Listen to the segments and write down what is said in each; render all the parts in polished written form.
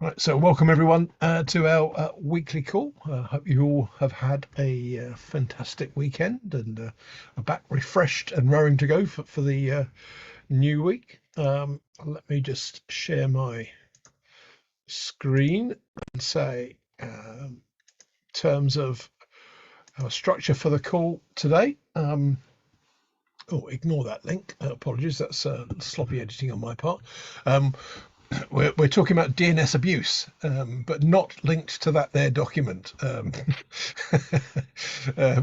Right, so welcome everyone to our weekly call. Hope you all have had a fantastic weekend and are back refreshed and raring to go for the new week. Let me just share my screen and say, terms of our structure for the call today. Oh, ignore that link. Apologies, that's sloppy editing on my part. We're talking about DNS abuse, but not linked to that there document,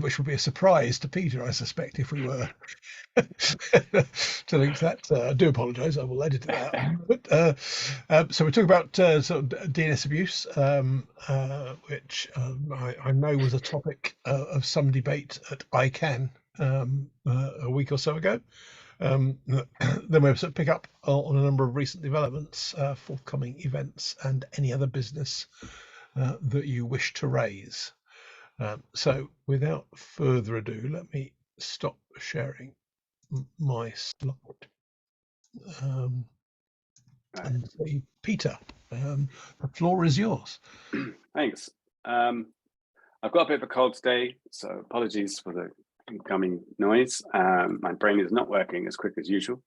which would be a surprise to Peter, I suspect, if we were to link to that. I do apologise. I will edit it out. But so we're talking about sort of DNS abuse, which I know was a topic of some debate at ICANN a week or so ago. Then we'll pick up on a number of recent developments, forthcoming events, and any other business that you wish to raise. So without further ado, let me stop sharing my slide and say, Peter, the floor is yours. Thanks. I've got a bit of a cold today, so apologies for the incoming noise. My brain is not working as quick as usual,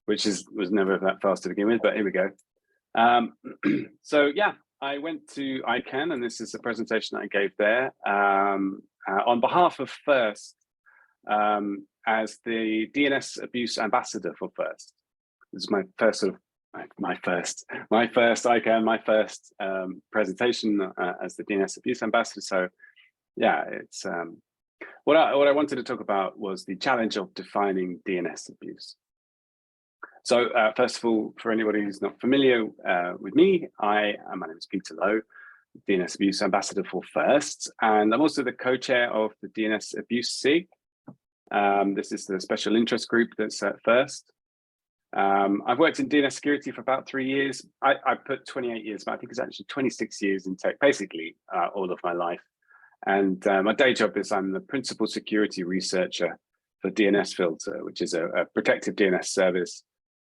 which was never that fast to begin with, but here we go. So yeah, I went to ICANN, and this is the presentation I gave there on behalf of FIRST as the DNS Abuse Ambassador for FIRST. This is my first sort of my first ICANN, my first presentation as the DNS Abuse Ambassador. So yeah, it's what I wanted to talk about was the challenge of defining DNS abuse. So first of all, for anybody who's not familiar with me, my name is Peter Lowe, DNS Abuse Ambassador for FIRST, and I'm also the co-chair of the DNS Abuse SIG. This is the special interest group that's at FIRST. I've worked in DNS security for about 3 years. I put 28 years, but I think it's actually 26 years in tech, basically all of my life. And my day job is I'm the principal security researcher for DNSFilter, which is a protective DNS service.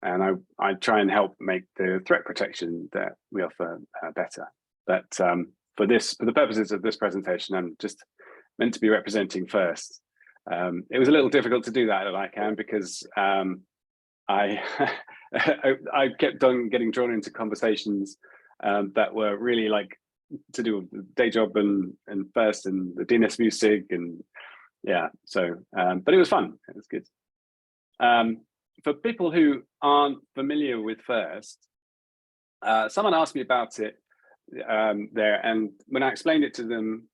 And I try and help make the threat protection that we offer better. But for the purposes of this presentation, I'm just meant to be representing FIRST. It was a little difficult to do that at ICANN because I kept on getting drawn into conversations that were really like to do with the day job and FIRST and the DNS Abuse SIG, and yeah, so but it was fun. It was good. For people who aren't familiar with FIRST, someone asked me about it there, and when I explained it to them,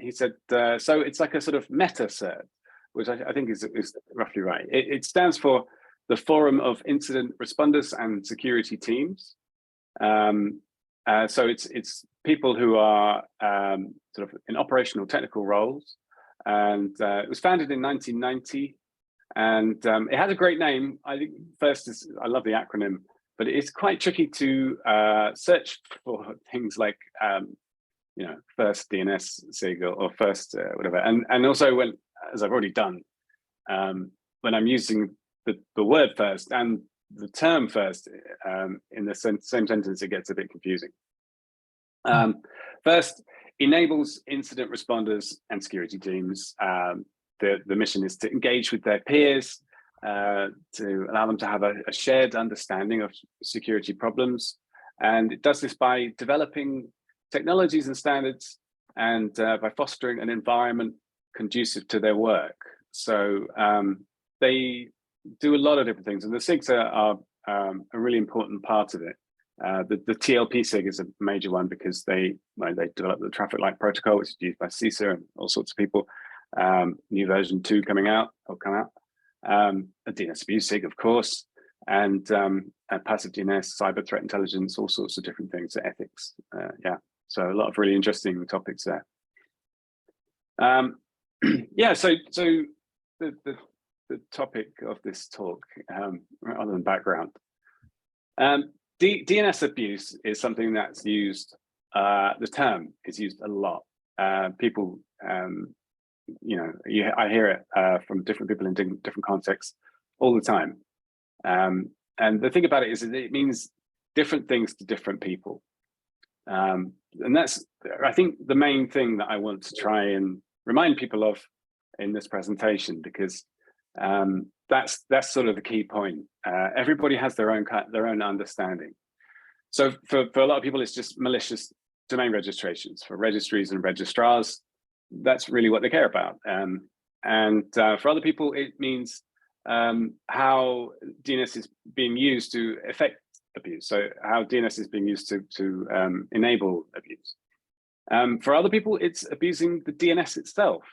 he said, so it's like a sort of meta cert, which I think is roughly right. It stands for the Forum of Incident Responders and Security Teams. So it's people who are sort of in operational technical roles, and it was founded in 1990, and it has a great name. I think FIRST is, I love the acronym, but it's quite tricky to search for things like you know, FIRST DNS SIG or FIRST whatever, and also when, as I've already done, when I'm using the word FIRST and the term FIRST in the same sentence, it gets a bit confusing. FIRST enables incident responders and security teams. The mission is to engage with their peers, to allow them to have a shared understanding of security problems. And it does this by developing technologies and standards, and by fostering an environment conducive to their work. So they do a lot of different things, and the SIGs are a really important part of it. The TLP SIG is a major one because they developed the traffic light protocol, which is used by CISA and all sorts of people. New version 2 coming out, or come out. A DNS Abuse SIG, of course, and a passive DNS, cyber threat intelligence, all sorts of different things, ethics. Yeah, so a lot of really interesting topics there. Yeah, so the topic of this talk, rather than background. DNS abuse is something that's used, the term is used a lot. People, you know, I hear it from different people in different contexts all the time. And the thing about it is that it means different things to different people. And that's, I think, the main thing that I want to try and remind people of in this presentation, because that's sort of the key point. Everybody has their own understanding. So for a lot of people, it's just malicious domain registrations. For registries and registrars, that's really what they care about. And for other people, it means how DNS is being used to affect abuse. So how DNS is being used to enable abuse. For other people, it's abusing the DNS itself.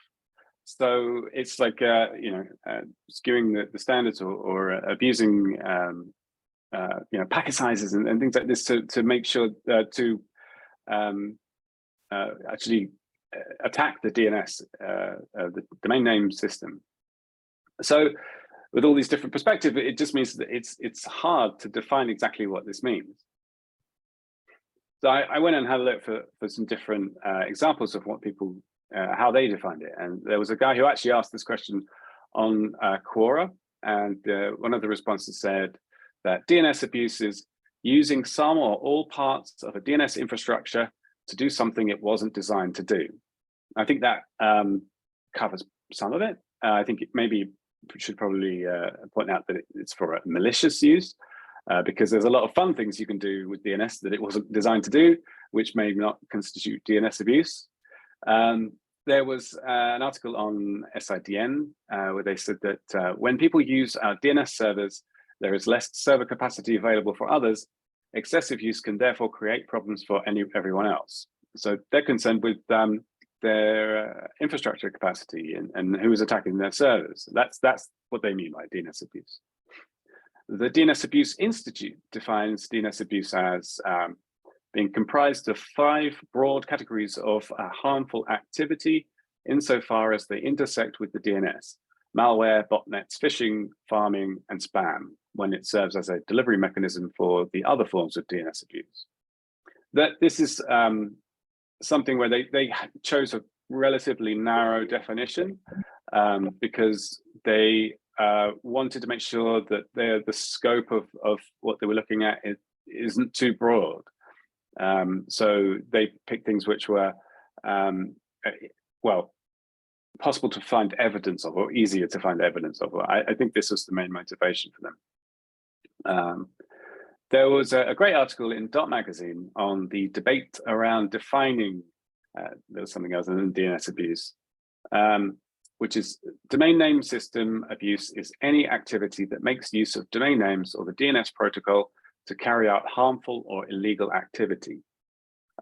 So it's like skewing the standards or abusing packet sizes and things like this to make sure to actually attack the DNS, the domain name system. So with all these different perspectives, it just means that it's hard to define exactly what this means. So I went and had a look for some different examples of what people, how they defined it. And there was a guy who actually asked this question on Quora, and one of the responses said that DNS abuse is using some or all parts of a DNS infrastructure to do something it wasn't designed to do. I think that covers some of it. I think maybe should probably point out that it's for a malicious use, because there's a lot of fun things you can do with DNS that it wasn't designed to do, which may not constitute DNS abuse. There was an article on SIDN where they said that when people use our DNS servers, there is less server capacity available for others. Excessive use can therefore create problems for everyone else. So they're concerned with their infrastructure capacity and who is attacking their servers. That's what they mean by DNS abuse. The DNS Abuse Institute defines DNS abuse as being comprised of 5 broad categories of harmful activity insofar as they intersect with the DNS: malware, botnets, phishing, farming, and spam, when it serves as a delivery mechanism for the other forms of DNS abuse. That this is something where they chose a relatively narrow definition because they wanted to make sure that the scope of what they were looking at isn't too broad. So they picked things which were, well, possible to find evidence of, or easier to find evidence of. I think this was the main motivation for them. There was a great article in Dot Magazine on the debate around defining, there was something else than DNS abuse, which is domain name system abuse is any activity that makes use of domain names or the DNS protocol to carry out harmful or illegal activity.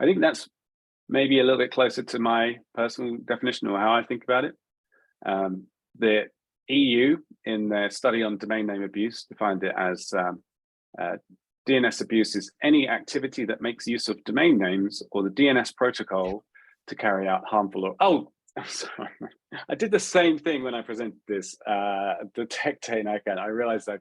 I think that's maybe a little bit closer to my personal definition or how I think about it. The EU, in their study on domain name abuse, defined it as DNS abuse is any activity that makes use of domain names or the DNS protocol to carry out harmful or, oh, I'm sorry. I did the same thing when I presented this, the tech day in ICANN. I realized I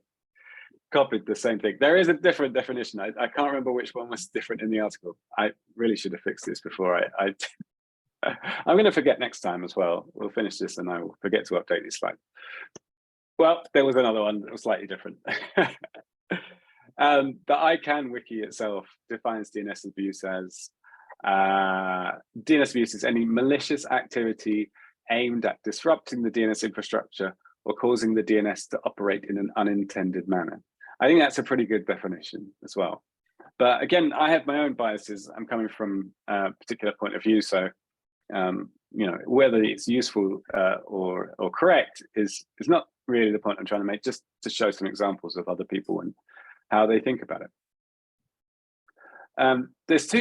copied the same thing. There is a different definition. I can't remember which one was different in the article. I really should have fixed this before I'm going to forget next time as well. We'll finish this and I will forget to update this slide. Well, there was another one that was slightly different. The ICANN wiki itself defines DNS abuse as DNS abuse is any malicious activity aimed at disrupting the DNS infrastructure or causing the DNS to operate in an unintended manner. I think that's a pretty good definition as well. But again, I have my own biases. I'm coming from a particular point of view, so whether it's useful or correct is not really the point I'm trying to make. Just to show some examples of other people and how they think about it. There's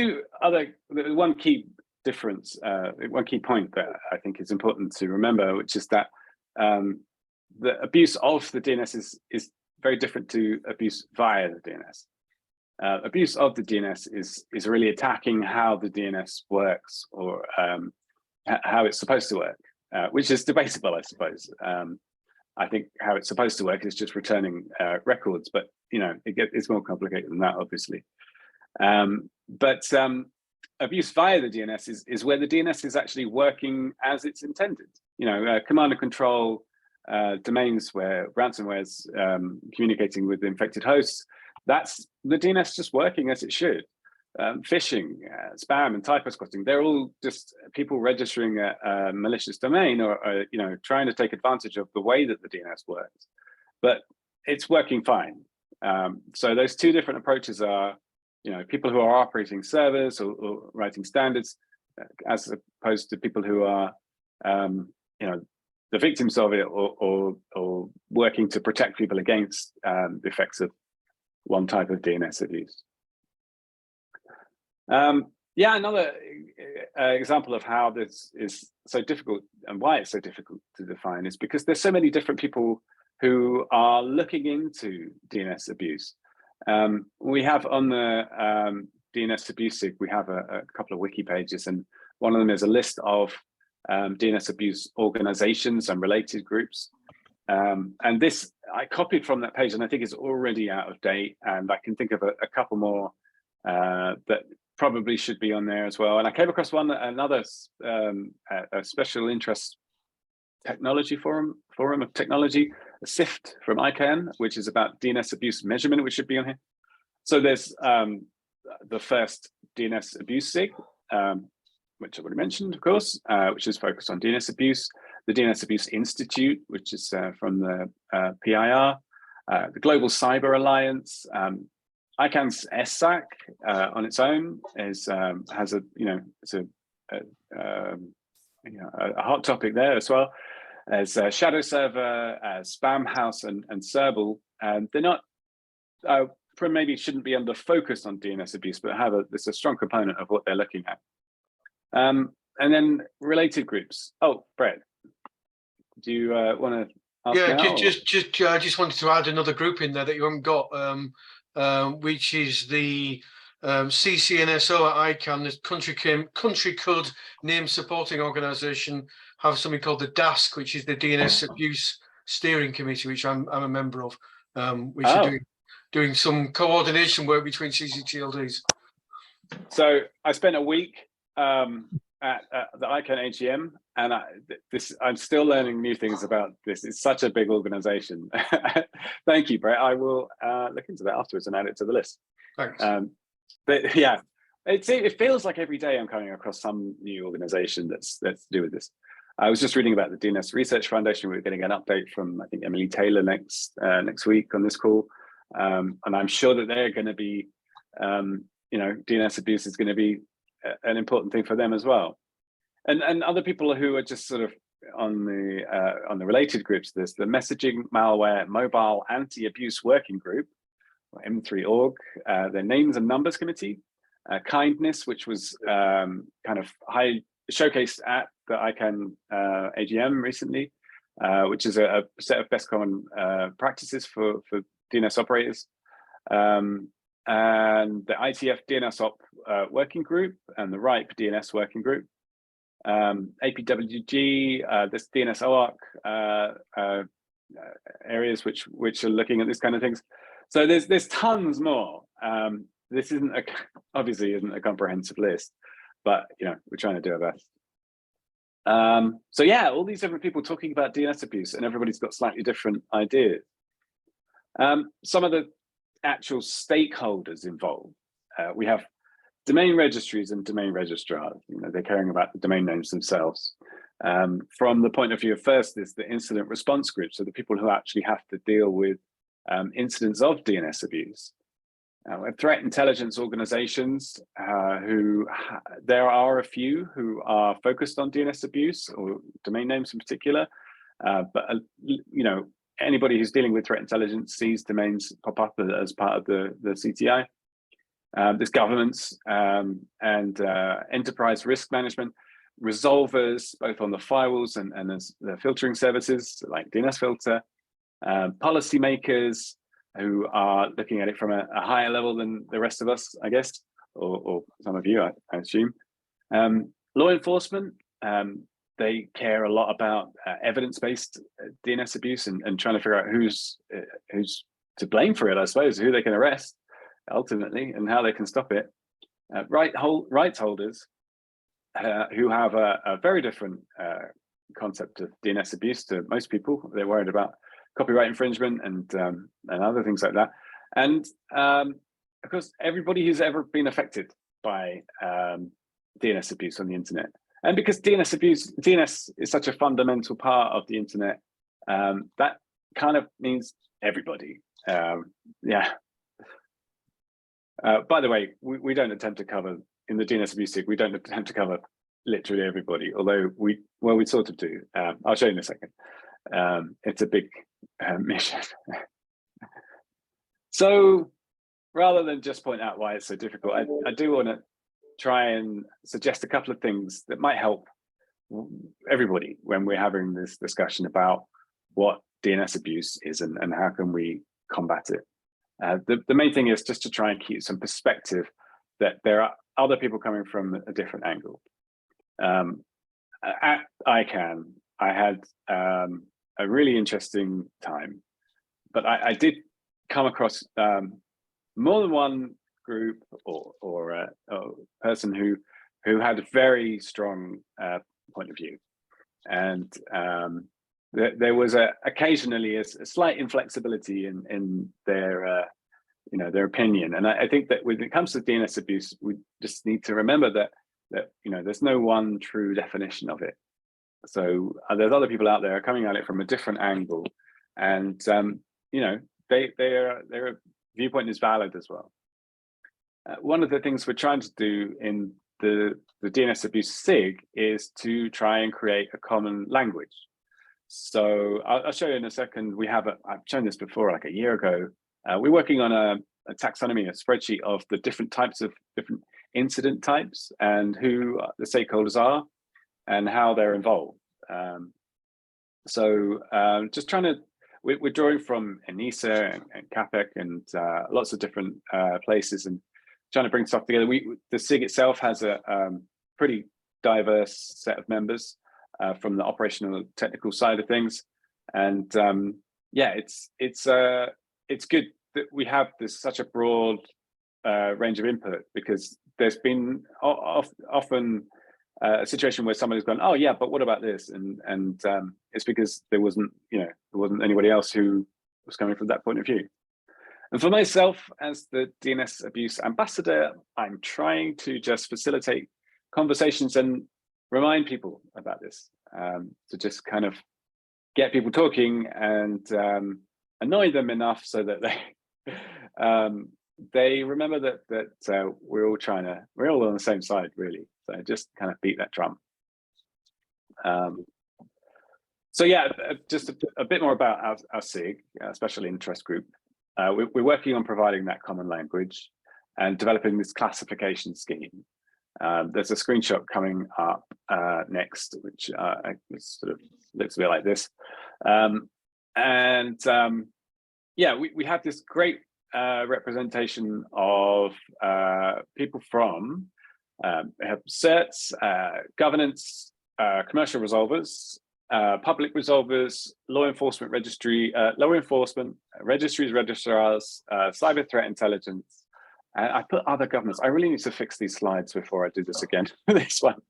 one key difference, one key point that I think is important to remember, which is that the abuse of the DNS is very different to abuse via the DNS. Abuse of the DNS is really attacking how the DNS works or how it's supposed to work, which is debatable, I suppose. I think how it's supposed to work is just returning records, but it's more complicated than that, obviously. But abuse via the DNS is where the DNS is actually working as it's intended. Command and control domains where ransomware is communicating with infected hosts. That's the DNS just working as it should. phishing, spam, and typo squatting. They're all just people registering a malicious domain or trying to take advantage of the way that the DNS works. But it's working fine. So those two different approaches are, people who are operating servers or writing standards, as opposed to people who are, the victims of it or working to protect people against the effects of one type of DNS abuse. Another example of how this is so difficult and why it's so difficult to define is because there's so many different people who are looking into DNS abuse. We have on the DNS Abuse SIG, we have a couple of wiki pages, and one of them is a list of DNS abuse organizations and related groups. And this I copied from that page, and I think it's already out of date. And I can think of a couple more that probably should be on there as well. And I came across another a special interest technology forum of technology, a SIFT from ICANN, which is about DNS abuse measurement, which should be on here. So there's the first DNS Abuse SIG, which I already mentioned, of course, which is focused on DNS abuse. The DNS Abuse Institute, which is from the PIR, the Global Cyber Alliance, ICANN's SSAC on its own has a hot topic there as well. As Shadow Server, Spam House, and Serval, they're not maybe shouldn't be under focus on DNS abuse, but there's a strong component of what they're looking at. And then related groups. Oh, Brett, do you want to ask? Yeah, I just wanted to add another group in there that you haven't got, which is the CCNSO at ICANN, the country code name supporting organization, have something called the DASC, which is the DNS Abuse Steering Committee, which I'm a member of, which are doing some coordination work between CCTLDs. So I spent a week at the ICANN AGM, and I'm still learning new things about this. It's such a big organization. Thank you, Brett. I will look into that afterwards and add it to the list. Thanks. But yeah, it feels like every day I'm coming across some new organization that's to do with this. I was just reading about the DNS Research Foundation. We're getting an update from, I think, Emily Taylor next week on this call. And I'm sure that they're going to be, DNS abuse is going to be an important thing for them as well. And other people who are just sort of on the related groups, there's the Messaging Malware Mobile Anti-Abuse Working Group, or M3org, the Names and Numbers Committee, Kindness, which was kind of showcased at the ICANN AGM recently, which is a set of best common practices for DNS operators, and the ITF DNS Op working group and the RIPE DNS working group, APWG, this DNS OARC areas which are looking at this kind of things. So there's tons more. This obviously isn't a comprehensive list, but we're trying to do our best. So yeah, all these different people talking about DNS abuse, and everybody's got slightly different ideas. Some of the actual stakeholders involved, we have domain registries and domain registrars. They're caring about the domain names themselves. From the point of view of first, there's the incident response group, so the people who actually have to deal with incidents of DNS abuse. Threat intelligence organizations, there are a few who are focused on DNS abuse or domain names in particular, but anybody who's dealing with threat intelligence sees domains pop up as part of the CTI. There's governments and enterprise risk management, resolvers, both on the firewalls and the filtering services like DNSFilter, policymakers who are looking at it from a higher level than the rest of us, I guess, or some of you, I assume. Law enforcement, they care a lot about evidence-based DNS abuse and trying to figure out who's to blame for it, I suppose, who they can arrest ultimately and how they can stop it. Rights holders who have a very different concept of DNS abuse to most people. They're worried about copyright infringement and other things like that. And of course, everybody who's ever been affected by DNS abuse on the internet. And because DNS is such a fundamental part of the internet, that kind of means everybody. Yeah. By the way, we don't attempt to cover, in the DNS abuse SIG, we don't attempt to cover literally everybody, although we sort of do. I'll show you in a second. It's a big mission. So rather than just point out why it's so difficult, I do want to try and suggest a couple of things that might help everybody when we're having this discussion about what DNS abuse is and how can we combat it. The main thing is just to try and keep some perspective that there are other people coming from a different angle. At ICANN, I had a really interesting time, but I did come across more than one group or a person who had a very strong point of view, and there was occasionally a slight inflexibility in their their opinion. And I think that when it comes to DNS abuse, we just need to remember that there's no one true definition of it. So there's other people out there coming at it from a different angle, and their viewpoint is valid as well. One of the things we're trying to do in the DNS abuse SIG is to try and create a common language. So I'll show you in a second. I've shown this before, like a year ago. We're working on a taxonomy, a spreadsheet of the different types of different incident types and who the stakeholders are and how they're involved. Just trying to, we're drawing from ENISA and CAPEC and lots of different places and trying to bring stuff together. The SIG itself has a pretty diverse set of members from the operational technical side of things. And yeah, it's good that we have such a broad range of input, because there's been often a situation where somebody's gone, oh yeah, but what about this? And it's because there wasn't anybody else who was coming from that point of view. And for myself, as the DNS Abuse Ambassador, I'm trying to just facilitate conversations and remind people about this, to just kind of get people talking and annoy them enough so that they remember that we're all on the same side, really. So just kind of beat that drum. So yeah, just a bit more about our SIG, special interest group. We're working on providing that common language and developing this classification scheme. There's a screenshot coming up next, which sort of looks a bit like this. Yeah, we have this great representation of people from have certs, governance, commercial resolvers, public resolvers, law enforcement registries, registrars, cyber threat intelligence. And I put other governments. I really need to fix these slides before I do this again. This one.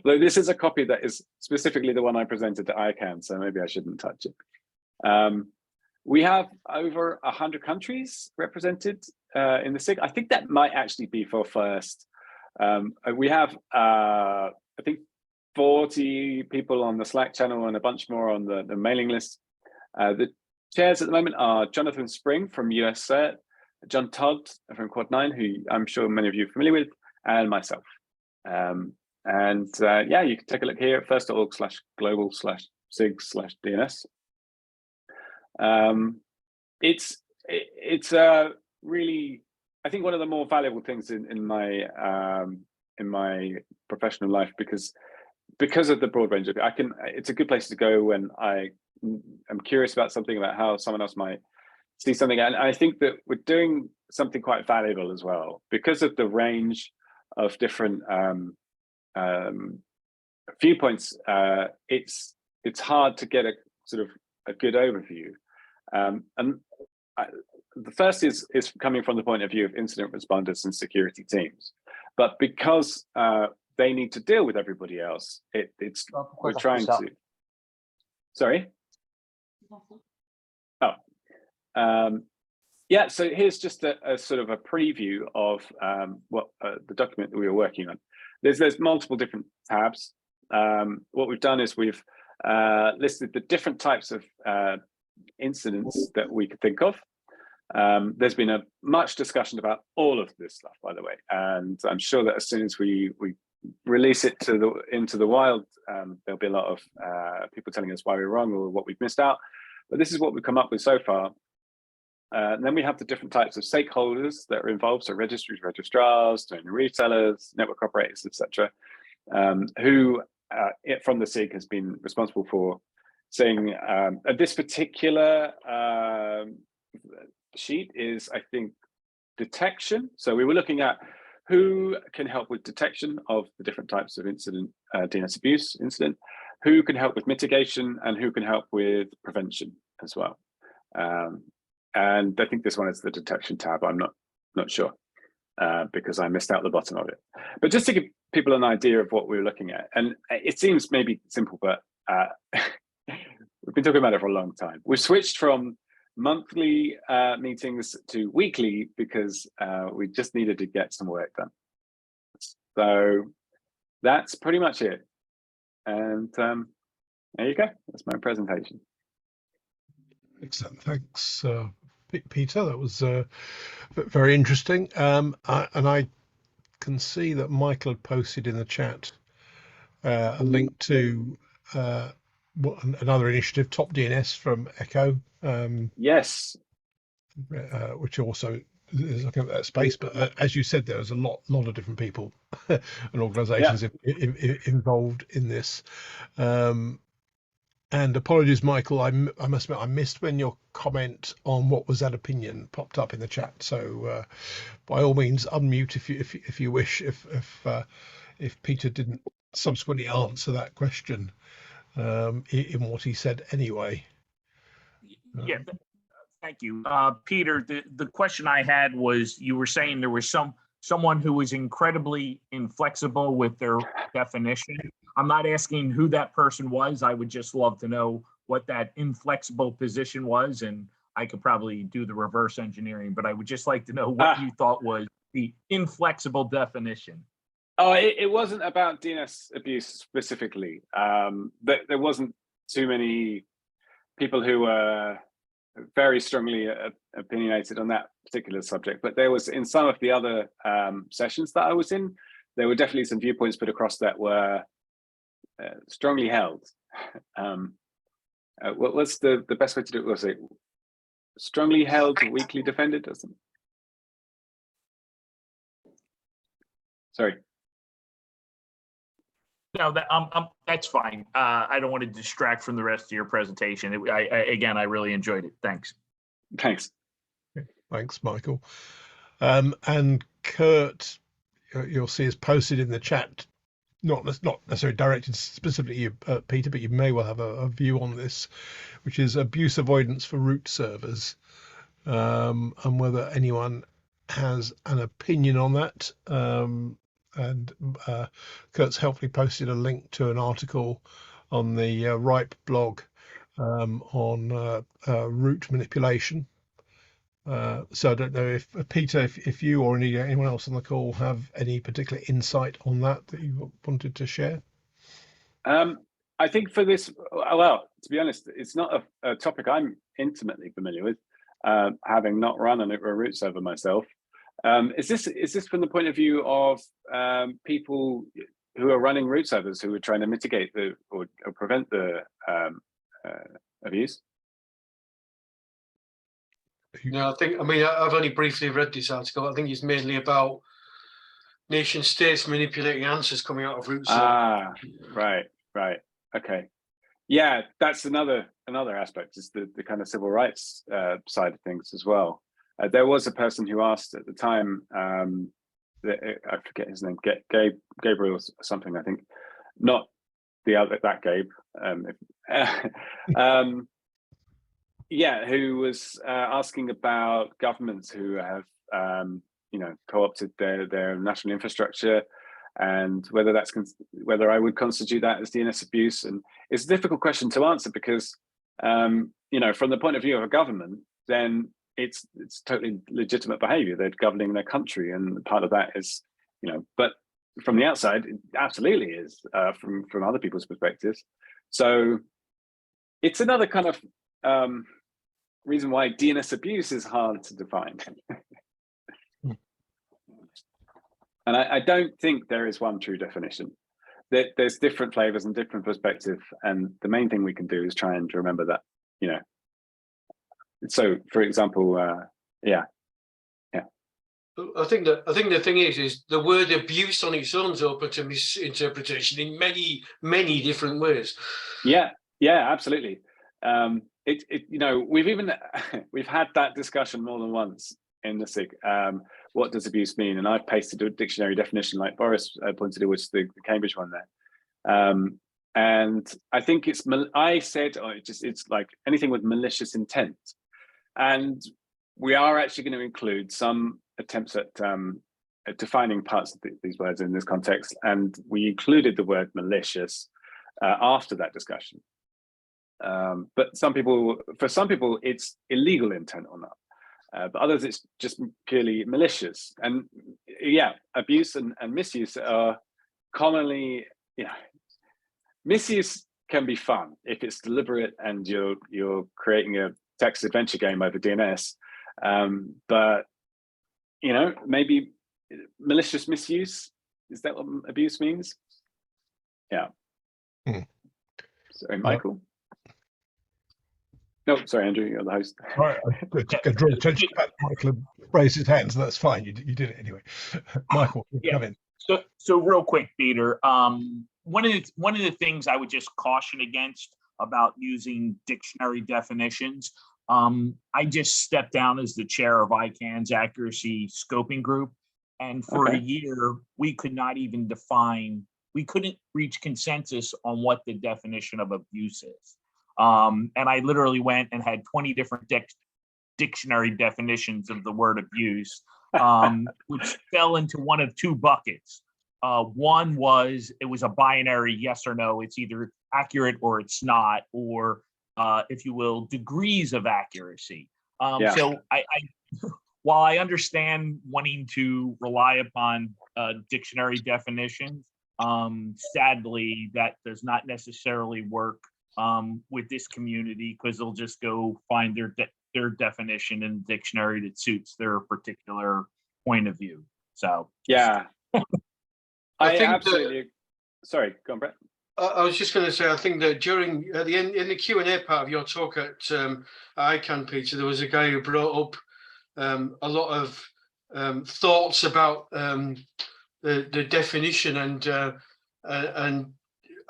Though this is a copy that is specifically the one I presented to ICANN, so maybe I shouldn't touch it. We have over 100 countries represented in the SIG. I think that might actually be for first. We have, I think, 40 people on the Slack channel and a bunch more on the mailing list. The chairs at the moment are Jonathan Spring from US CERT, John Todd from Quad 9, who I'm sure many of you are familiar with, and myself. Yeah, you can take a look here at first.org/global/SIG/DNS. It's really, I think, one of the more valuable things in my professional life, because of the broad range of it. It's a good place to go when I am curious about something, about how someone else might see something. And I think that we're doing something quite valuable as well, because of the range of different viewpoints. It's hard to get a sort of a good overview. The first is coming from the point of view of incident responders and security teams, but because they need to deal with everybody else, we're trying to. Sorry. Oh, Yeah, so here's just a sort of a preview of what the document that we were working on. There's multiple different tabs. What we've done is we've listed the different types of incidents that we could think of. There's been much discussion about all of this stuff, by the way, and I'm sure that as soon as we release it into the wild, there'll be a lot of people telling us why we're wrong or what we've missed out. But this is what we've come up with so far. And then we have the different types of stakeholders that are involved, so registries, registrars, resellers, network operators, etc., who from the SIG has been responsible for saying this particular sheet is, I think, detection. So we were looking at who can help with detection of the different types of incident, DNS abuse incident, who can help with mitigation, and who can help with prevention as well. And I think this one is the detection tab. I'm not sure because I missed out the bottom of it. But just to give people an idea of what we're looking at, and it seems maybe simple, but we've been talking about it for a long time. We've switched from monthly meetings to weekly because we just needed to get some work done. So that's pretty much it. And there you go. That's my presentation. Excellent. Thanks, Peter. That was very interesting. And I can see that Michael had posted in the chat a link to another initiative, Top DNS from Echo. Yes. Which also is looking at that space, but as you said, there's a lot of different people and organizations involved in this. And apologies, Michael, I must admit I missed when your comment on what was that opinion popped up in the chat. So by all means, unmute if you wish. If Peter didn't subsequently answer that question in what he said anyway. Yeah, thank you, Peter. The question I had was, you were saying there was someone who was incredibly inflexible with their definition. I'm not asking who that person was. I would just love to know what that inflexible position was, and I could probably do the reverse engineering, but I would just like to know what you thought was the inflexible definition. Oh, it wasn't about DNS abuse specifically. There wasn't too many people who were very strongly opinionated on that particular subject, but there was, in some of the other sessions that I was in, there were definitely some viewpoints put across that were strongly held. What's the best way to do it? Was it strongly held, weakly defended, or something? Sorry. No, that's fine. I don't want to distract from the rest of your presentation. Again, I really enjoyed it. Thanks. Thanks. Thanks, Michael. And Kurt, you'll see is posted in the chat, not necessarily directed specifically at you, Peter, but you may well have a view on this, which is abuse avoidance for root servers, and whether anyone has an opinion on that. And Kurt's helpfully posted a link to an article on the RIPE blog on root manipulation. So I don't know if Peter, if you or anyone else on the call have any particular insight on that you wanted to share. I think for this, well, to be honest, it's not a topic I'm intimately familiar with, having not run a root server myself. Is this from the point of view of people who are running root servers who are trying to mitigate or prevent the abuse? No, I've only briefly read this article. I think it's mainly about nation states manipulating answers coming out of root servers. Ah, right, okay. Yeah, that's another aspect, is the kind of civil rights side of things as well. There was a person who asked at the time, I forget his name, Gabriel something, I think, not the other, that Gabe, yeah, who was asking about governments who have, co-opted their national infrastructure, and whether I would constitute that as DNS abuse. And it's a difficult question to answer because, from the point of view of a government, then it's totally legitimate behavior. They're governing their country, and part of that is, but from the outside, it absolutely is from other people's perspectives. So it's another kind of reason why DNS abuse is hard to define. And I don't think there is one true definition. There's different flavors and different perspective, and the main thing we can do is try and remember that, So, for example, I think the thing is the word abuse on its own is open to misinterpretation in many different ways. Yeah, absolutely. We've had that discussion more than once in the SIG. What does abuse mean? And I've pasted a dictionary definition like Boris pointed to, which is the Cambridge one there. And I think it's like anything with malicious intent. And we are actually going to include some attempts at defining parts of these words in this context. And we included the word malicious after that discussion. But for some people, it's illegal intent or not. But others, it's just purely malicious. And yeah, abuse and misuse are commonly, misuse can be fun if it's deliberate and you're creating a text adventure game over DNS. But maybe malicious misuse, is that what abuse means? Yeah. Sorry, Michael. No, sorry, Andrew, you're the host. All right, good. To draw attention to that, Michael raised his hand, so that's fine. You did it anyway. Michael, come in. So real quick, Peter. One of the things I would just caution against about using dictionary definitions. I just stepped down as the chair of ICANN's accuracy scoping group, and for a year we could not even define. We couldn't reach consensus on what the definition of abuse is. And I literally went and had 20 different dictionary definitions of the word abuse, which fell into one of two buckets. One was, it was a binary yes or no. It's either accurate or it's not, or if you will, degrees of accuracy. So I while I understand wanting to rely upon dictionary definitions, sadly, that does not necessarily work with this community, because they'll just go find their definition in the dictionary that suits their particular point of view. So yeah, I think absolutely. Sorry, go on, Brett. I was just going to say, I think that at the end in the Q&A part of your talk at ICANN, Peter, there was a guy who brought up a lot of thoughts about the definition, and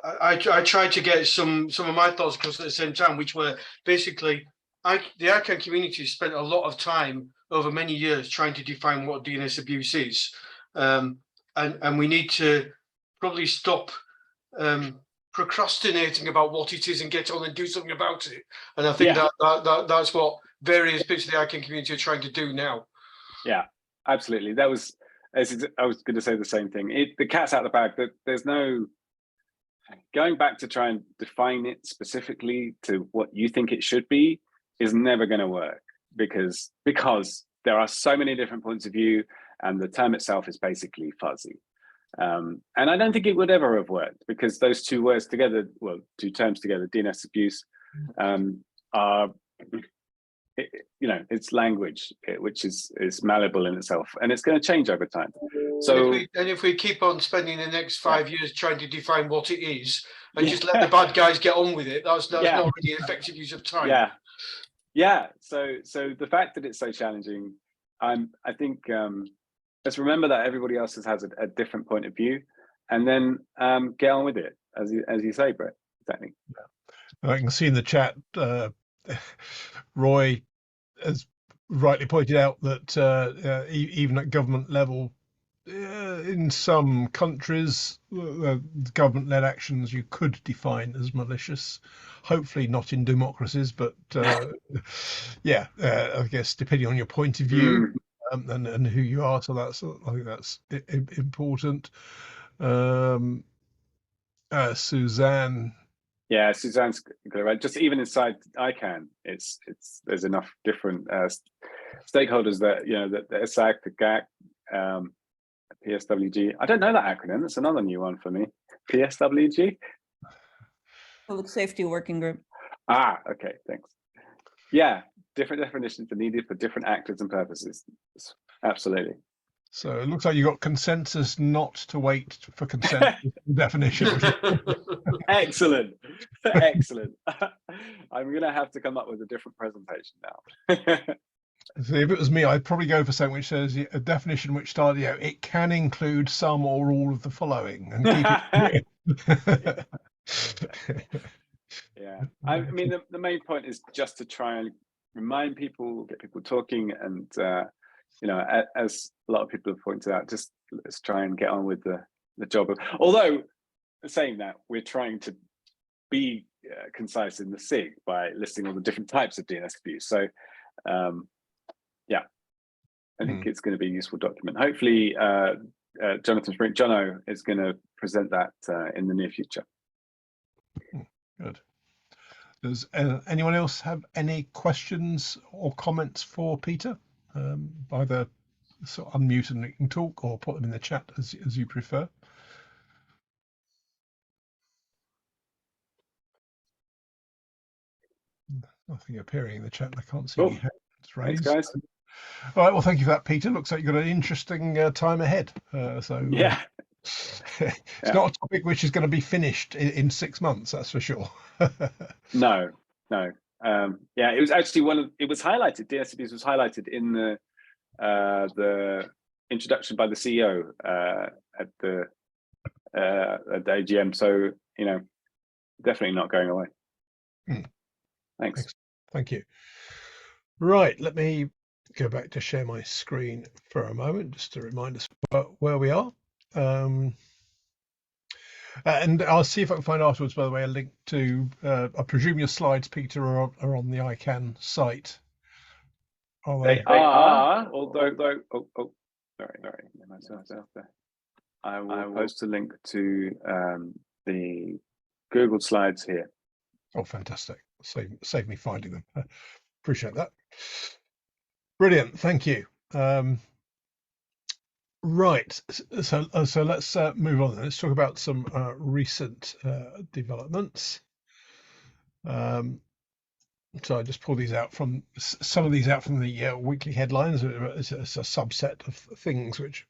I tried to get some of my thoughts across at the same time, which were basically the ICANN community spent a lot of time over many years trying to define what DNS abuse is, and we need to probably stop procrastinating about what it is and get on and do something about it. And I think that's what various bits of the ICANN community are trying to do now. Yeah, absolutely. I was going to say the same thing. The cat's out of the bag. That there's no going back to try and define it specifically to what you think it should be is never going to work, because there are so many different points of view, and the term itself is basically fuzzy. And I don't think it would ever have worked, because those two words together, well, two terms together, DNS abuse, are, it's language, which is malleable in itself, and it's going to change over time. So, and if we keep on spending the next 5 years trying to define what it is, and just let the bad guys get on with it, that's not really effective use of time. So the fact that it's so challenging, I think. Let's remember that everybody else has a different point of view, and then get on with it, as you say, Brett. Exactly. I can see in the chat, Roy has rightly pointed out that even at government level, in some countries, government-led actions you could define as malicious. Hopefully not in democracies, but I guess depending on your point of view. And who you are, so I think that's important. Suzanne Yeah, Suzanne's right. Just even inside ICANN, there's enough different stakeholders that that the SAC, the GAC, PSWG. I don't know that acronym. That's another new one for me. PSWG. Public Safety Working Group. Ah, okay, thanks. Yeah, different definitions are needed for different actors and purposes. Absolutely. So it looks like you got consensus not to wait for consensus definition. Excellent. Excellent. I'm going to have to come up with a different presentation now. So if it was me, I'd probably go for something which says a definition which started, it can include some or all of the following, and keep it. Yeah, I mean, the main point is just to try and remind people, get people talking, and as a lot of people have pointed out, just let's try and get on with the job. Although saying that, we're trying to be concise in the SIG by listing all the different types of DNS abuse. So yeah, I think it's going to be a useful document. Hopefully Jonathan Spring, Jono, is going to present that in the near future. Good. Does anyone else have any questions or comments for Peter? Either sort of unmute and you can talk, or put them in the chat as you prefer. Nothing appearing in the chat. I can't see any hands raised. Thanks, guys. All right. Well, thank you for that, Peter. Looks like you've got an interesting time ahead. Yeah. It's not a topic which is going to be finished in 6 months, that's for sure. No. Yeah, it was actually it was highlighted. DNS abuse was highlighted in the introduction by the CEO at the AGM. So definitely not going away. Thanks. Thank you. Right, let me go back to share my screen for a moment, just to remind us where we are. And I'll see if I can find afterwards, by the way, a link to, I presume your slides, Peter, are on the ICANN site. They are, although, sorry, I will post a link to the Google slides here. Oh, fantastic. Save me finding them. Appreciate that. Brilliant. Thank you. Right. So let's move on. Let's talk about some recent developments. So I just pulled these out from some of these out from the weekly headlines. It's a subset of things which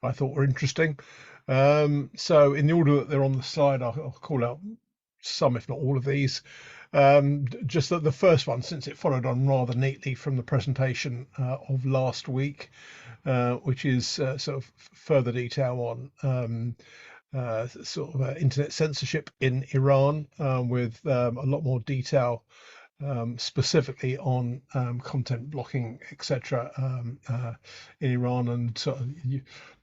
I thought were interesting. So in the order that they're on the slide, I'll call out some, if not all of these. Just that the first one, since it followed on rather neatly from the presentation of last week, which is sort of further detail on internet censorship in Iran, with a lot more detail specifically on content blocking, etc. In Iran, and sort of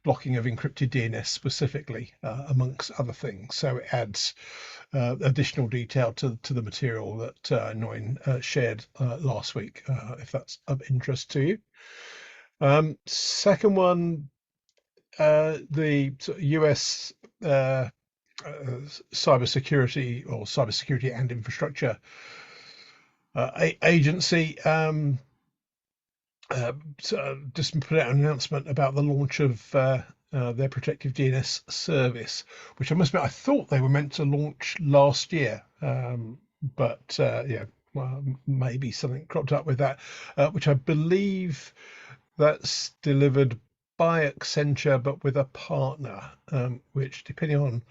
blocking of encrypted DNS specifically, amongst other things. So it adds additional detail to the material that Nguyen shared last week, if that's of interest to you. Second one, the US cybersecurity and infrastructure agency just put out an announcement about the launch of their protective DNS service, which I must admit I thought they were meant to launch last year, but well, maybe something cropped up with that, which I believe that's delivered by Accenture, but with a partner, which, depending on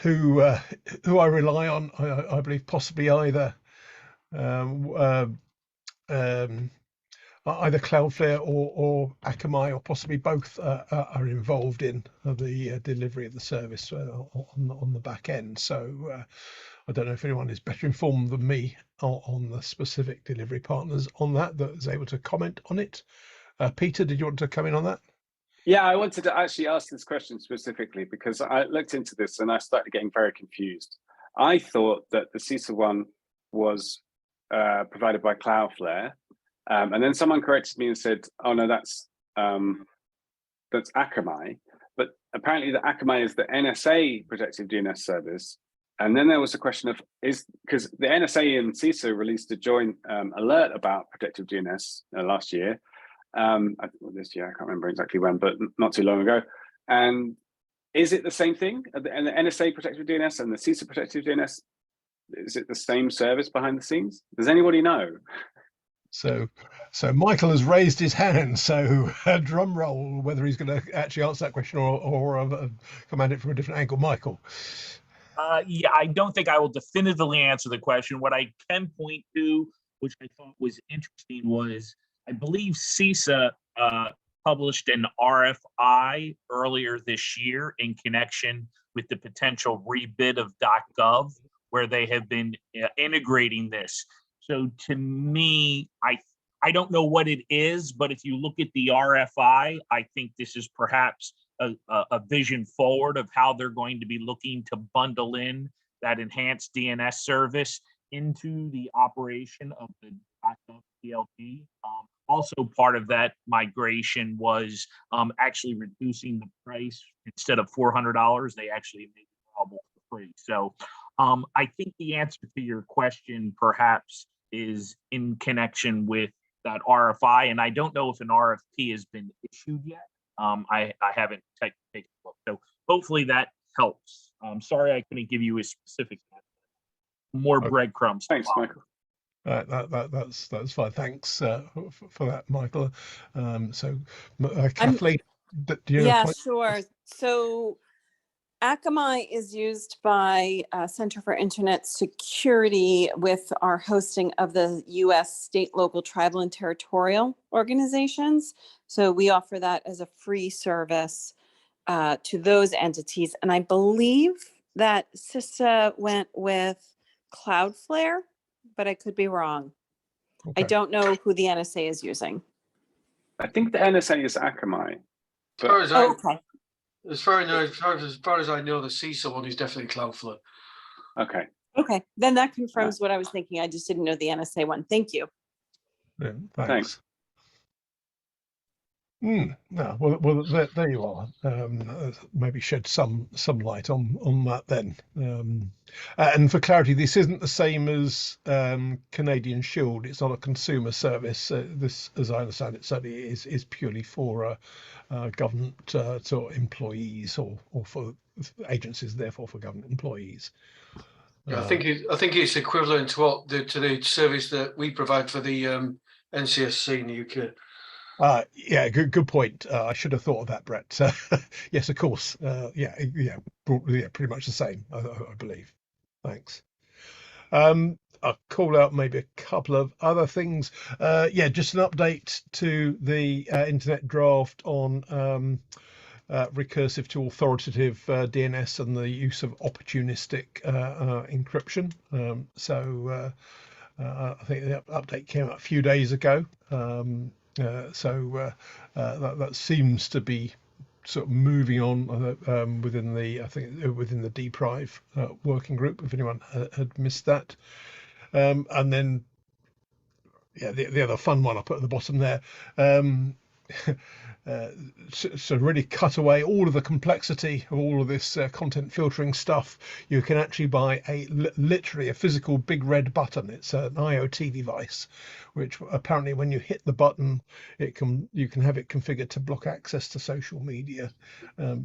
who I rely on, I believe possibly either Cloudflare or Akamai, or possibly both, are involved in the delivery of the service on the back end. So I don't know if anyone is better informed than me on the specific delivery partners on that is able to comment on it. Peter, did you want to come in on that? Yeah, I wanted to actually ask this question specifically because I looked into this and I started getting very confused. I thought that the CISA one was provided by Cloudflare, and then someone corrected me and said, "Oh no, that's Akamai." But apparently, the Akamai is the NSA protective DNS service, And then there was a question of because the NSA and CISA released a joint alert about protective DNS last year. This year, I can't remember exactly when, but not too long ago. And is it the same thing? And the NSA protective DNS and the CISA protective DNS, is it the same service behind the scenes? Does anybody know? So Michael has raised his hand. So drum roll, whether he's going to actually answer that question or come at it from a different angle. Michael. Yeah, I don't think I will definitively answer the question. What I can point to, which I thought was interesting, was I believe CISA published an RFI earlier this year in connection with the potential rebid of .gov, where they have been integrating this. So to me, I don't know what it is, but if you look at the RFI, I think this is perhaps a vision forward of how they're going to be looking to bundle in that enhanced DNS service into the operation of the .gov DLT. Also, part of that migration was actually reducing the price. Instead of $400, they actually made it available for free. So I think the answer to your question perhaps is in connection with that RFI, and I don't know if an RFP has been issued yet. I haven't taken a look, so hopefully that helps. I'm sorry I couldn't give you a specific answer. More breadcrumbs. Thanks, Michael. That's fine. Thanks for that, Michael. Kathleen, do you have a point? Sure. So Akamai is used by Center for Internet Security with our hosting of the U.S. state, local, tribal, and territorial organizations. So we offer that as a free service to those entities. And I believe that CISA went with Cloudflare, but I could be wrong. Okay. I don't know who the NSA is using. I think the NSA is Akamai. Okay. As far as I know, the CISA one is definitely Cloudflare. Okay. Okay, then that confirms what I was thinking. I just didn't know the NSA one. Thank you. Yeah, thanks. Well, there you are. Maybe shed some light on that then. And for clarity, this isn't the same as Canadian Shield. It's not a consumer service. This, as I understand it, certainly is purely for government sort of employees or for agencies, therefore for government employees. Yeah, I think it's equivalent to the service that we provide for the NCSC in the UK. Yeah, good point. I should have thought of that, Brett. Yes, of course. Pretty much the same, I believe. Thanks. I'll call out maybe a couple of other things. Just an update to the internet draft on recursive to authoritative DNS and the use of opportunistic encryption. I think the update came out a few days ago. That seems to be sort of moving on within the deprive working group, if anyone had missed that. And then the other fun one I put at the bottom there, so really cut away all of the complexity of all of this content filtering stuff. You can actually buy literally a physical big red button. It's an IoT device, which apparently when you hit the button, you can have it configured to block access to social media.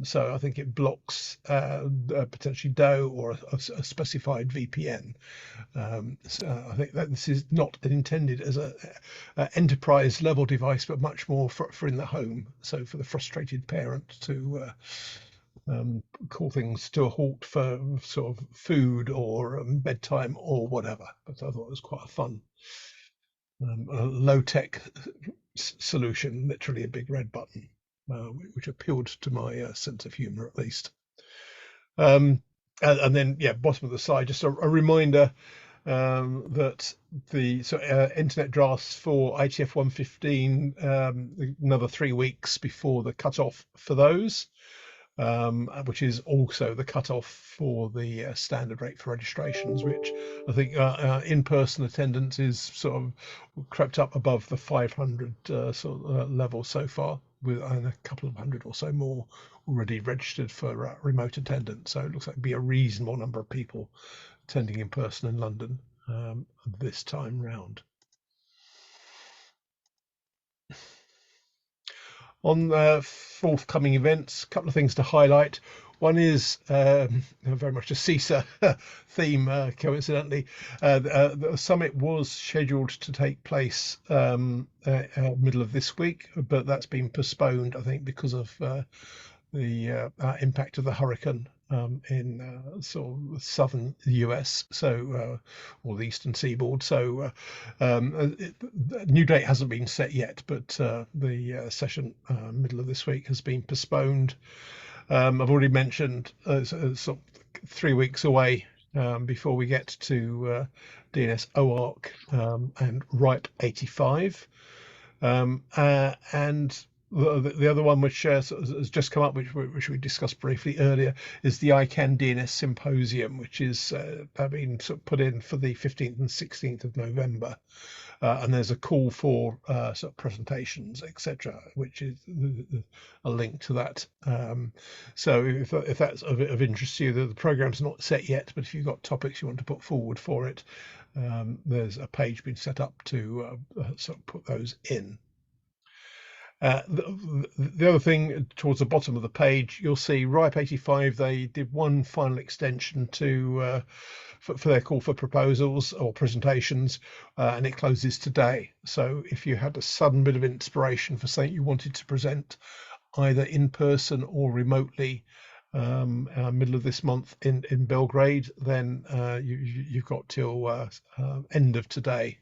So I think it blocks potentially DOE or a specified VPN. So I think that this is not intended as a enterprise level device, but much more for in the home. So for the frustrated parent to call things to a halt for sort of food or bedtime or whatever. But I thought it was quite a fun low-tech solution, literally a big red button, which appealed to my sense of humor at least. And then bottom of the slide, just a reminder that the internet drafts for ITF 115 another 3 weeks before the cutoff for those, which is also the cutoff for the standard rate for registrations, which I think in-person attendance is sort of crept up above the 500 level so far. with a couple of hundred or so more already registered for remote attendance. So it looks like it'd be a reasonable number of people attending in person in London this time round. On forthcoming events, a couple of things to highlight. One is very much a CISA theme, coincidentally. The summit was scheduled to take place middle of this week, but that's been postponed, I think, because of the impact of the hurricane in sort of southern US, so or the eastern seaboard. So the new date hasn't been set yet, but the session middle of this week has been postponed. I've already mentioned sort of 3 weeks away before we get to DNS OARC and RIPE 85. And the other one which has just come up, which we discussed briefly earlier, is the ICANN DNS Symposium, which is been sort of put in for the 15th and 16th of November. And there's a call for sort of presentations, etc., which is a link to that. So if that's of interest to you, the program's not set yet, but if you've got topics you want to put forward for it, there's a page been set up to sort of put those in. The other thing towards the bottom of the page, you'll see RIPE 85, they did one final extension to for their call for proposals or presentations, and it closes today. So if you had a sudden bit of inspiration for something you wanted to present either in person or remotely middle of this month in Belgrade, then you've got till end of today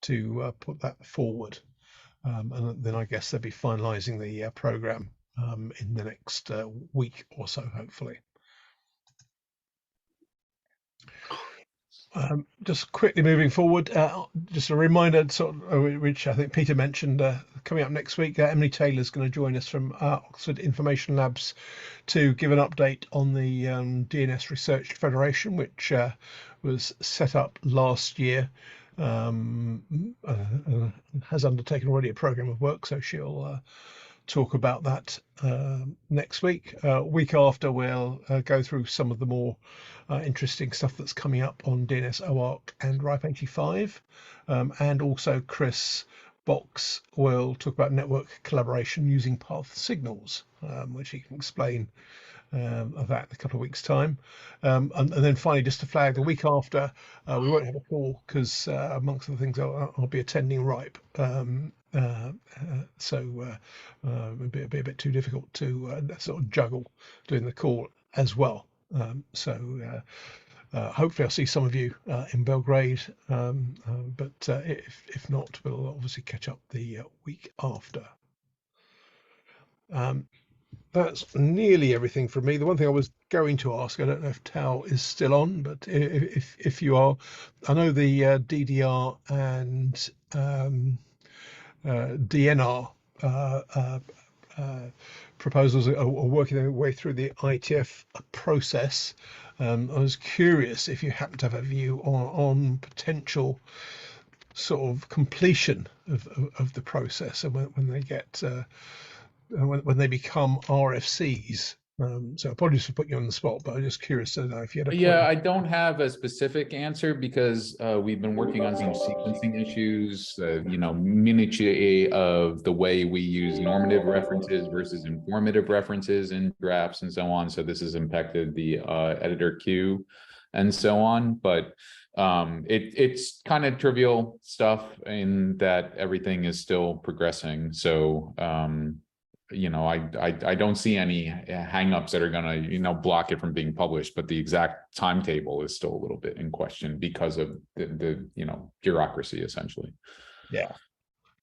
to put that forward. And then I guess they'll be finalising the programme in the next week or so, hopefully. Just quickly moving forward, just a reminder, sort of, which I think Peter mentioned, coming up next week, Emily Taylor's going to join us from Oxford Information Labs to give an update on the DNS Research Federation, which was set up last year. Has undertaken already a program of work, so she'll talk about that next week. Week after, we'll go through some of the more interesting stuff that's coming up on DNS OARC and RIPE 85, and also Chris Box will talk about network collaboration using path signals, which he can explain of that in a couple of weeks' time. And then finally, just to flag, the week after, we won't have a call because amongst the things I'll be attending RIPE. So it'll be a bit too difficult to sort of juggle doing the call as well. So hopefully I'll see some of you in Belgrade, but if not, we'll obviously catch up the week after. That's nearly everything from me. The one thing I was going to ask, I don't know if Tao is still on, but if you are, I know the DDR and DNR proposals are working their way through the ITF process. I was curious if you happen to have a view on potential sort of completion of the process, and when they get when they become RFCs. So apologies for putting you on the spot, but I'm just curious to know if you had a Yeah, I don't have a specific answer because we've been working on some sequencing issues, minutiae of the way we use normative references versus informative references in drafts and so on. So this has impacted the editor queue and so on, but it's kind of trivial stuff in that everything is still progressing. So I don't see any hangups that are going to, block it from being published, but the exact timetable is still a little bit in question because of the bureaucracy, essentially. Yeah.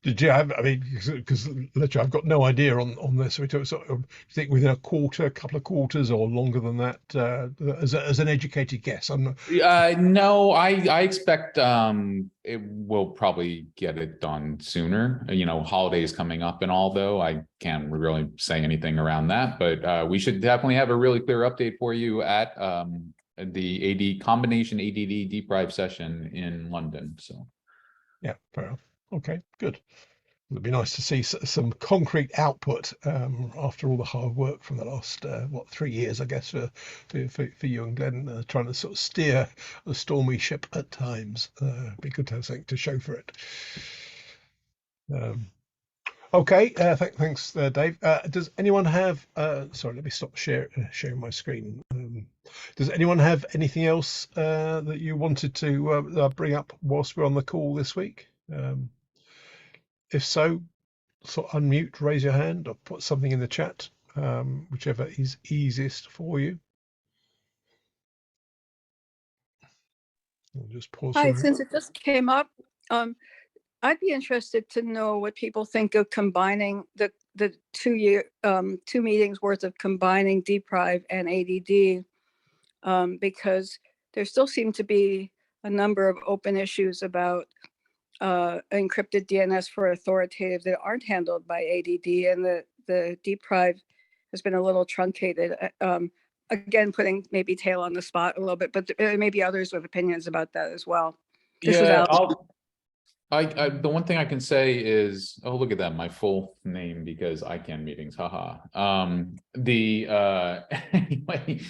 Did you have, I mean, because literally I've got no idea on this. So we talk sort of, do you think within a quarter, a couple of quarters, or longer than that, as an educated guess? I'm not... No, I expect it will probably get it done sooner. Holidays coming up and all, though I can't really say anything around that, but we should definitely have a really clear update for you at the combination ADD deep dive session in London. So yeah, fair enough. Okay, good. It'd be nice to see some concrete output after all the hard work from the last 3 years, I guess, for you and Glenn, trying to sort of steer a stormy ship at times. It'd be good to have something to show for it. Okay, thanks, Dave. Does anyone have? Sorry, let me stop sharing my screen. Does anyone have anything else that you wanted to bring up whilst we're on the call this week? If so, sort of unmute, raise your hand, or put something in the chat, whichever is easiest for you. We'll just pause. Hi, since it just came up, I'd be interested to know what people think of combining the 2 meetings worth of combining DPRIVE and ADD, because there still seem to be a number of open issues about encrypted DNS for authoritative that aren't handled by ADD, and the DPRIVE has been a little truncated. Again, putting maybe Tail on the spot a little bit, but there may be others with opinions about that as well. This is Yeah, Alex. the one thing I can say is, oh, look at that, my full name, because ICANN meetings, haha. Anyway,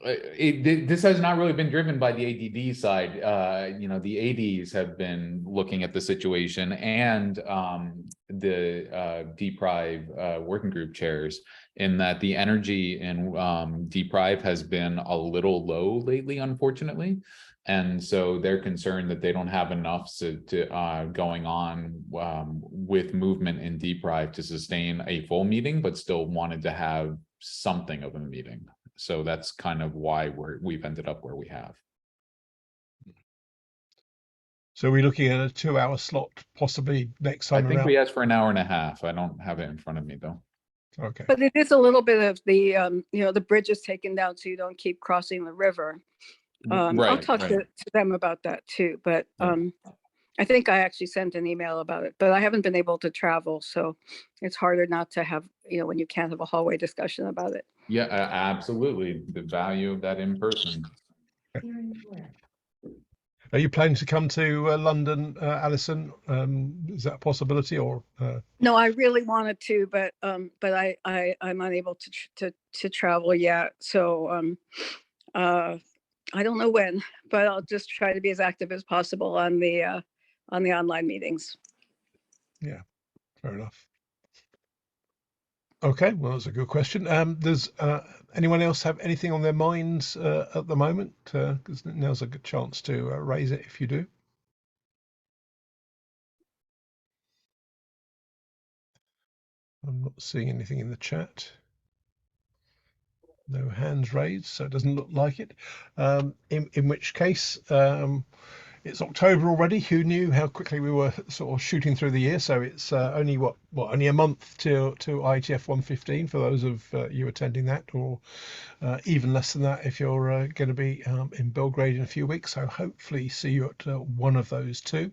this has not really been driven by the ADD side. The ADs have been looking at the situation, and the DPRIVE working group chairs, in that the energy in DPRIVE has been a little low lately, unfortunately. And so they're concerned that they don't have enough going on with movement in DPRIVE to sustain a full meeting, but still wanted to have something of a meeting. So that's kind of why we've ended up where we have. So we're looking at a 2-hour slot, possibly next time I think around. we asked for an hour and a half. I don't have it in front of me though. Okay. But it is a little bit of the, the bridge is taken down so you don't keep crossing the river. I'll talk to them about that too, but I think I actually sent an email about it, but I haven't been able to travel, so it's harder not to have, when you can't have a hallway discussion about it. Yeah, absolutely. The value of that in person. Are you planning to come to London, Alison? Is that a possibility, or? No, I really wanted to, but I'm unable to travel yet. So I don't know when, but I'll just try to be as active as possible on the online meetings. Yeah, fair enough. Okay, well, that's a good question. Does anyone else have anything on their minds at the moment? Because now's a good chance to raise it if you do. I'm not seeing anything in the chat. No hands raised, so it doesn't look like it. In which case, it's October already. Who knew how quickly we were sort of shooting through the year? So it's only only a month to IETF 115 for those of you attending that, or even less than that if you're going to be in Belgrade in a few weeks. So hopefully see you at one of those two.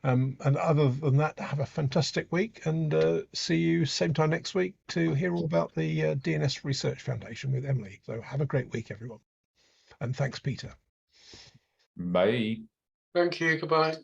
And other than that, have a fantastic week, and see you same time next week to hear all about the DNS Research Foundation with Emily. So have a great week, everyone. And thanks, Peter. Bye. Thank you. Goodbye.